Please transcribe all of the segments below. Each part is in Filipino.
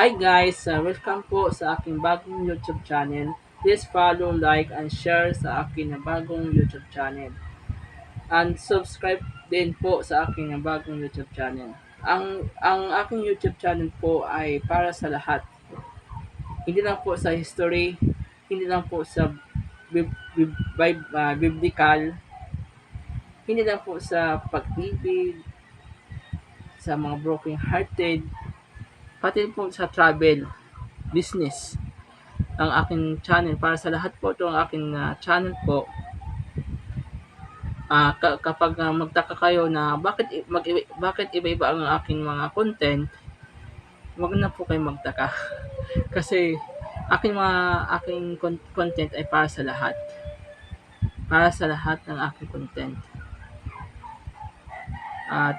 Hi guys! Welcome po sa aking bagong YouTube channel. Please follow, like, and share sa aking bagong YouTube channel. And subscribe din po sa aking bagong YouTube channel. Ang aking YouTube channel po ay para sa lahat. Hindi lang po sa history, hindi lang po sa biblical, hindi lang po sa pag-ibig, sa mga broken hearted, pati po sa travel, business. Ang aking channel para sa lahat po 'to ang aking channel po. Kapag magtaka kayo na bakit iba-iba ang aking mga content, wag na po kayong magtaka. Kasi aking content ay para sa lahat. Para sa lahat ng aking content. At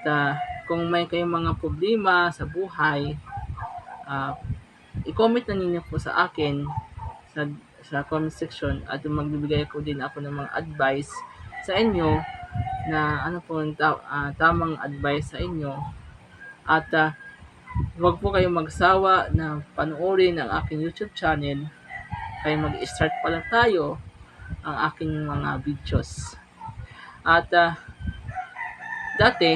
kung may kayong mga problema sa buhay, ah, i-comment na ninyo po sa akin sa comment section at magbibigay ko din ako ng mga advice sa inyo na ano po ang tamang advice sa inyo. At huwag po kayong magsawa na panoorin ang aking YouTube channel. Kaya mag-start pa lang tayo ang aking mga videos. At dati,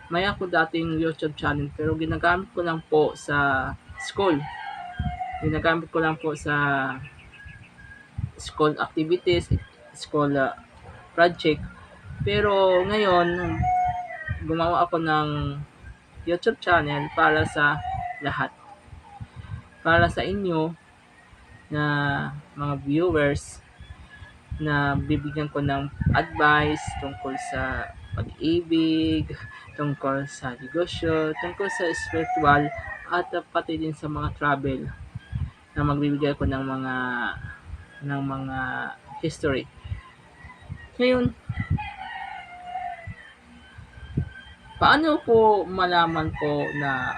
may ako dating YouTube channel pero ginagamit ko lang po sa school. Ginagamit ko lang po sa school activities, school project. Pero ngayon, gumawa ako ng YouTube channel para sa lahat. Para sa inyo na mga viewers na bibigyan ko ng advice tungkol sa pag-ibig, tungkol sa negosyo, tungkol sa spiritual, at pati din sa mga travel na magbibigay ko ng mga history. Ngayon, paano po malaman po na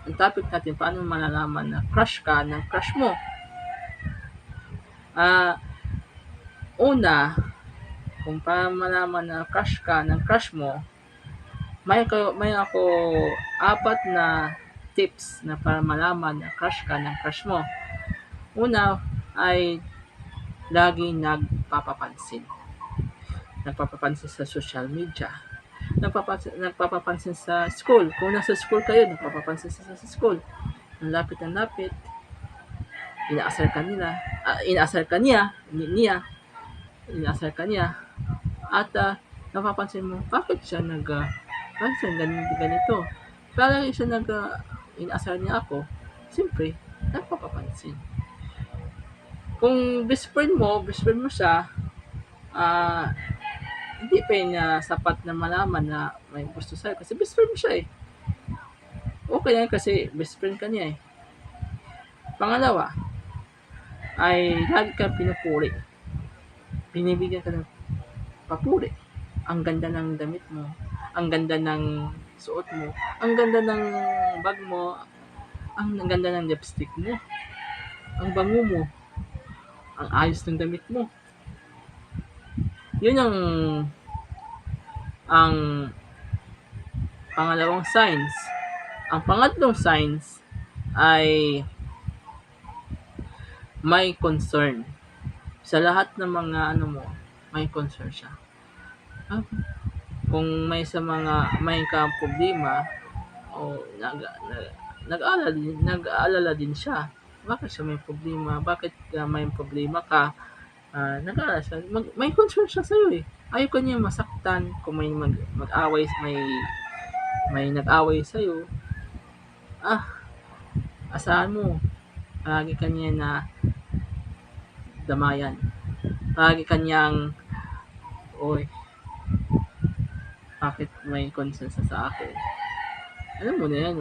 ang topic natin, paano malalaman na crush ka ng crush mo? Una, kung para malaman na crush ka ng crush mo, may ako apat na tips na para malaman na crush ka ng crush mo. Una ay lagi nagpapapansin. Nagpapapansin sa social media. Nagpapapansin sa school. Kung nasa school kayo, nagpapapansin sa school. Ang lapit ng lapit. Inaasar ka niya. Inaasar ka niya. At napapansin mo, bakit siya ganito? Parang siya inaasar niya ako. Siyempre, nagpapapansin. Kung best friend mo siya, hindi pa yun sapat na malaman na may gusto sa'yo kasi best friend mo siya eh. Okay lang kasi best friend ka niya eh. Pangalawa, ay lagi kang pinupuri. Binibigyan ka ng papuri. Ang ganda ng damit mo. Ang ganda ng suot mo. Ang ganda ng bag mo. Ang ganda ng lipstick mo. Ang bango mo. Ang ayos ng damit mo. Yun ang pangalawang signs. Ang pangatlong signs ay may concern. Sa lahat ng mga may concern siya. Kung may problema o nag-aalala din siya. Bakit siya may problema? Bakit may problema ka? Nag-aalala siya. May concern siya sa'yo eh. Ayaw ka niya masaktan kung may mag-away, may nag-away sa'yo. Asahan mo, palagi ka niya na damayan. Palagi ka niyang, oy, bakit may concern sa akin? Alam mo na yan,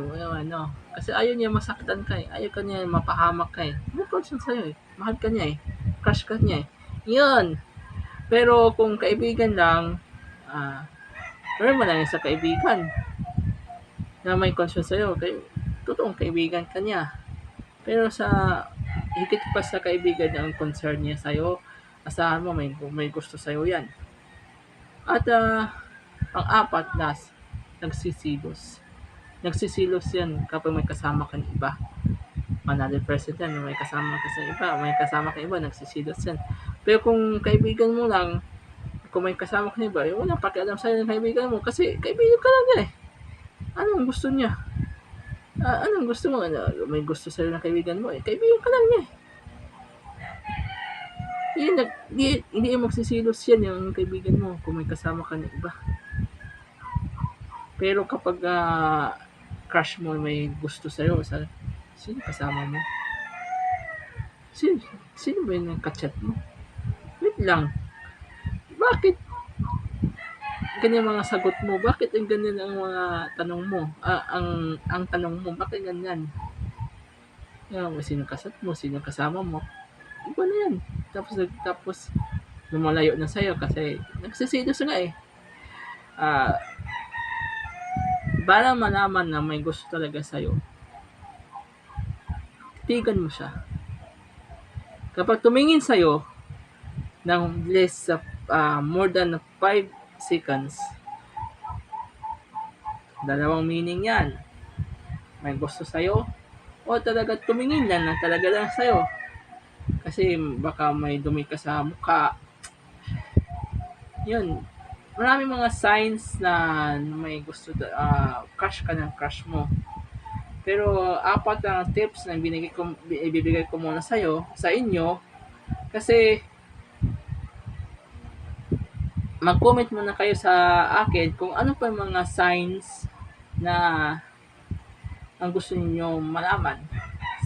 kasi ayaw niya masaktan ka eh. Ayaw ka niya mapahamak ka eh. May concern sa'yo eh. Mahal ka niya eh. Crush ka niya eh. Yun! Pero kung kaibigan lang, meron mo lang sa kaibigan na may concern sa'yo. Totoong kaibigan ka niya. Pero higit pa sa kaibigan ang concern niya sa'yo, asahan mo may gusto sa'yo yan. At pang-apat, last, nagsisilos. Nagsisilos yan kapag may kasama kang iba. 100% yan, may kasama ka sa iba, may kasama kang iba, nagsisilos yan. Pero kung kaibigan mo lang, kung may kasama kang iba, wala pakialam sa'yo ng kaibigan mo kasi kaibigan ka lang niya eh. Anong gusto niya? Anong gusto mo? May gusto sa'yo ng kaibigan mo eh. Kaibigan ka lang niya eh. Hindi magsisilos yan yung kaibigan mo kung may kasama ka ng iba. Pero kapag crush mo may gusto sa'yo, sino kasama mo? Sino ba yung nagka-chat mo? Wait lang. Bakit ganyan mga sagot mo? Bakit ang ganyan ang mga tanong mo? Ang tanong mo, bakit ganyan? Sino kasat mo? Sino kasama mo? Iba na yan. Tapos lumalayo na sa'yo kasi nagsisilos nga eh. Para malaman na may gusto talaga sa'yo, titigan mo siya. Kapag tumingin sa'yo ng less more than 5 seconds, dalawang meaning yan. May gusto sa'yo o talaga tumingin lang na talaga lang sa'yo. Kasi baka may dumi ka sa mukha. Yun. Maraming mga signs na may gusto, crush ka ng crush mo. Pero 4 ang tips na ibibigay ko muna sa inyo, kasi mag-comment muna kayo sa akin kung ano pa yung mga signs na ang gusto niyo malaman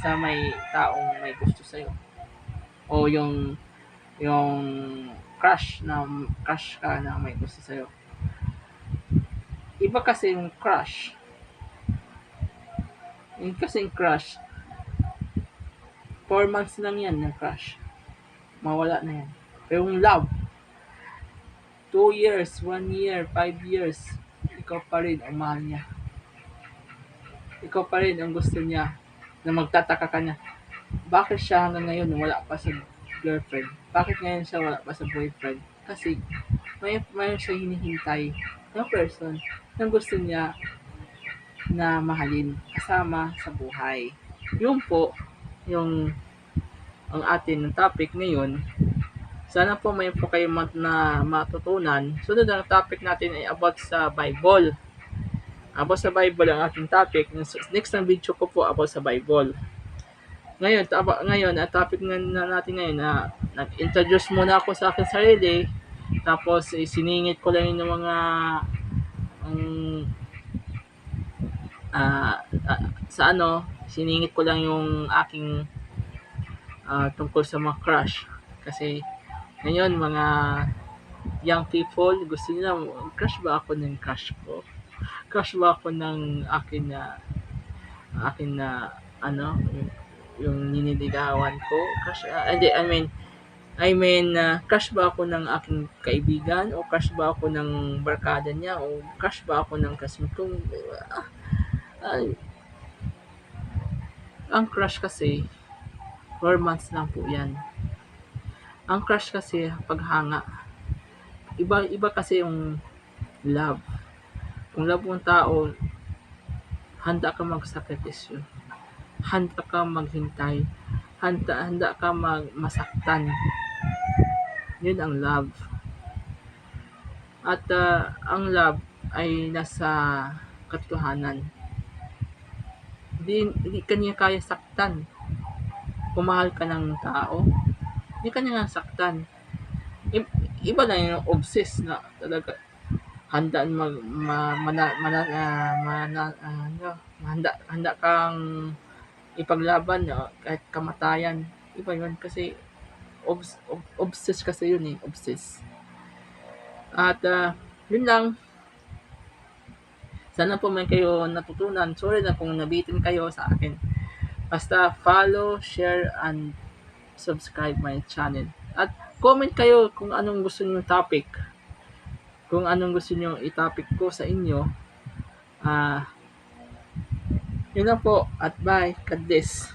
sa may taong may gusto sa'yo. O yung crush ka na may gusto sa'yo. Iba kasi yung crush. Yung kasing crush, 4 months lang yan ng crush. Mawala na yan. Pero yung love, 2 years, 1 year, 5 years, ikaw pa rin ang mahal niya. Ikaw pa rin ang gusto niya, na magtataka ka na, bakit siya hanggang ngayon wala pa sa girlfriend? Bakit ngayon siya wala pa sa boyfriend? Kasi mayroon siya hinihintay na person na gusto niya na mahalin, kasama sa buhay. Yun po, yung ang atin ng topic ngayon. Sana po may po kayo na matutunan. Sunod ang topic natin ay about sa Bible. About sa Bible ang ating topic. Next na video ko po about sa Bible. Ngayon, ang topic na natin ngayon na nag-introduce muna ako sa aking sarili. Tapos siningit ko lang yung mga siningit ko lang yung aking tungkol sa mga crush. Kasi ngayon mga young people gusto nila, crush ba ako ng crush ko? Crush ba ako ng akin na yung niniligawan ko? Crush, crush ba ako ng aking kaibigan? O crush ba ako ng barkada niya? O crush ba ako ng classmate ko? Ang crush kasi 4 months lang po yan. Ang crush kasi paghanga. Iba kasi yung love. Kung love mong tao, handa ka magsakripisyo. Handa ka maghintay. Handa ka masaktan. Yun ang love. At ang love ay nasa katotohanan. Hindi ka niya kaya saktan. Kung mahal ka ng tao, hindi ka niya saktan. Iba lang yung obsessed na talaga. Handa handa kang ipaglaban kahit kamatayan. Iba yun kasi obsessed kasi yun eh, obsessed. At yun lang. Sana po may kayo natutunan. Sorry na kung nabitin kayo sa akin. Basta follow, share, and subscribe my channel. At comment kayo kung anong gusto niyo topic. Kung anong gusto niyo i-topic ko sa inyo. Yun lang po. At bye. God bless.